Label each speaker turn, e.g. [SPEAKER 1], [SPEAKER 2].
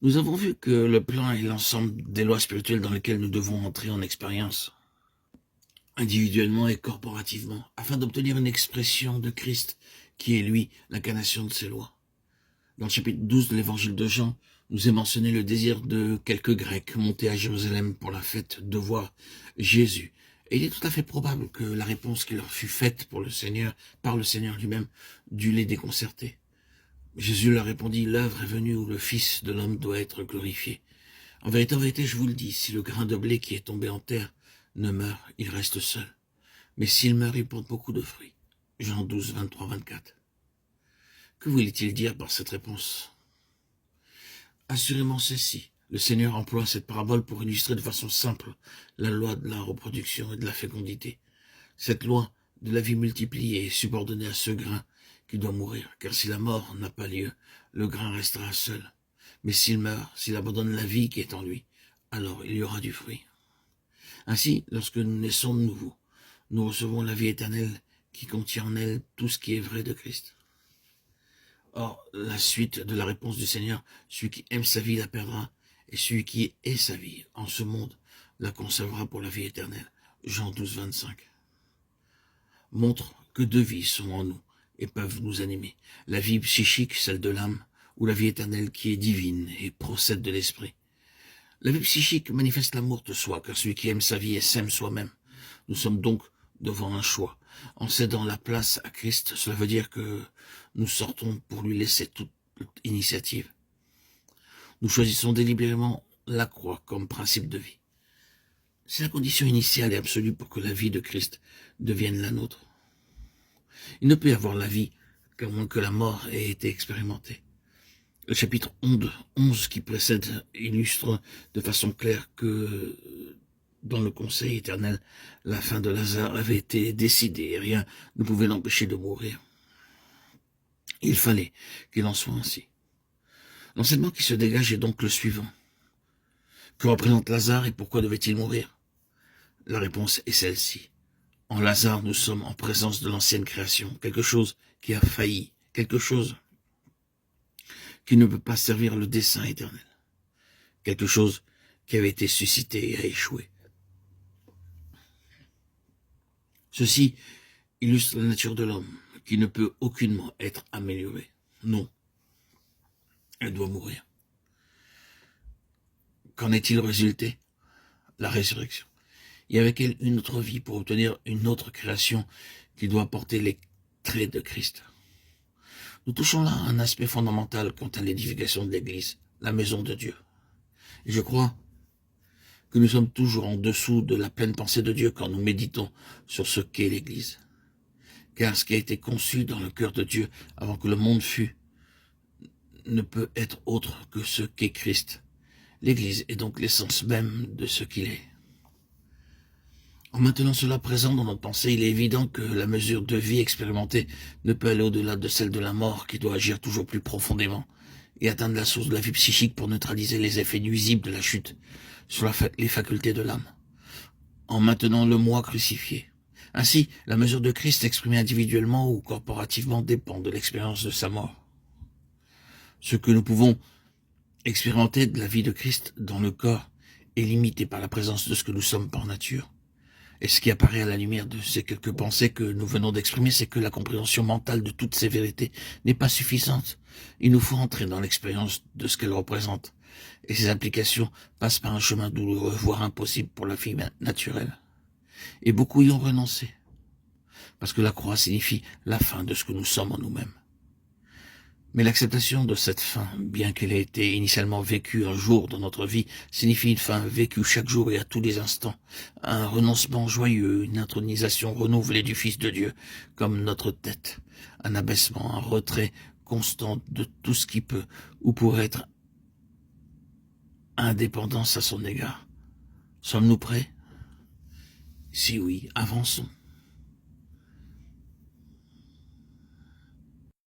[SPEAKER 1] Nous avons vu que le plan est l'ensemble des lois spirituelles dans lesquelles nous devons entrer en expérience, individuellement et corporativement, afin d'obtenir une expression de Christ, qui est lui, l'incarnation de ces lois. Dans le chapitre 12 de l'évangile de Jean, nous est mentionné le désir de quelques Grecs montés à Jérusalem pour la fête de voir Jésus. Et il est tout à fait probable que la réponse qui leur fut faite par le Seigneur lui-même, dut les déconcerter. Jésus leur répondit, l'heure est venue où le Fils de l'homme doit être glorifié. En vérité, je vous le dis, si le grain de blé qui est tombé en terre ne meurt, il reste seul. Mais s'il meurt, il porte beaucoup de fruits. Jean 12, 23, 24. Que voulait-il dire par cette réponse? Assurément ceci. Le Seigneur emploie cette parabole pour illustrer de façon simple la loi de la reproduction et de la fécondité. Cette loi de la vie multipliée est subordonnée à ce grain qui doit mourir, car si la mort n'a pas lieu, le grain restera seul. Mais s'il meurt, s'il abandonne la vie qui est en lui, alors il y aura du fruit. Ainsi, lorsque nous naissons de nouveau, nous recevons la vie éternelle qui contient en elle tout ce qui est vrai de Christ. Or, la suite de la réponse du Seigneur, celui qui aime sa vie la perdra, et celui qui est sa vie en ce monde la conservera pour la vie éternelle. Jean 12, 25. Montre que deux vies sont en nous et peuvent nous animer. La vie psychique, celle de l'âme, ou la vie éternelle qui est divine et procède de l'esprit. La vie psychique manifeste l'amour de soi, car celui qui aime sa vie s'aime soi-même. Nous sommes donc devant un choix. En cédant la place à Christ, cela veut dire que nous sortons pour lui laisser toute initiative. Nous choisissons délibérément la croix comme principe de vie. C'est la condition initiale et absolue pour que la vie de Christ devienne la nôtre. Il ne peut y avoir la vie qu'à moins que la mort ait été expérimentée. Le chapitre 11 qui précède illustre de façon claire que dans le conseil éternel, la fin de Lazare avait été décidée et rien ne pouvait l'empêcher de mourir. Il fallait qu'il en soit ainsi. L'enseignement qui se dégage est donc le suivant. Que représente Lazare et pourquoi devait-il mourir? La réponse est celle-ci. En Lazare, nous sommes en présence de l'ancienne création, quelque chose qui a failli, quelque chose qui ne peut pas servir le dessein éternel, quelque chose qui avait été suscité et a échoué. Ceci illustre la nature de l'homme, qui ne peut aucunement être améliorée. Non, elle doit mourir. Qu'en est-il résulté? La résurrection. Et avec elle une autre vie pour obtenir une autre création qui doit porter les traits de Christ. Nous touchons là un aspect fondamental quant à l'édification de l'Église, la maison de Dieu. Et je crois que nous sommes toujours en dessous de la pleine pensée de Dieu quand nous méditons sur ce qu'est l'Église. Car ce qui a été conçu dans le cœur de Dieu avant que le monde fût ne peut être autre que ce qu'est Christ. L'Église est donc l'essence même de ce qu'il est. En maintenant cela présent dans notre pensée, il est évident que la mesure de vie expérimentée ne peut aller au-delà de celle de la mort qui doit agir toujours plus profondément et atteindre la source de la vie psychique pour neutraliser les effets nuisibles de la chute sur les facultés de l'âme. En maintenant le moi crucifié. Ainsi, la mesure de Christ exprimée individuellement ou corporativement dépend de l'expérience de sa mort. Ce que nous pouvons expérimenter de la vie de Christ dans le corps est limité par la présence de ce que nous sommes par nature. Et ce qui apparaît à la lumière de ces quelques pensées que nous venons d'exprimer, c'est que la compréhension mentale de toutes ces vérités n'est pas suffisante. Il nous faut entrer dans l'expérience de ce qu'elles représentent. Et ces implications passent par un chemin douloureux, voire impossible pour la vie naturelle. Et beaucoup y ont renoncé. Parce que la croix signifie la fin de ce que nous sommes en nous-mêmes. Mais l'acceptation de cette fin, bien qu'elle ait été initialement vécue un jour dans notre vie, signifie une fin vécue chaque jour et à tous les instants, un renoncement joyeux, une intronisation renouvelée du Fils de Dieu, comme notre tête, un abaissement, un retrait constant de tout ce qui peut ou pourrait être indépendance à son égard. Sommes-nous prêts? Si oui, avançons.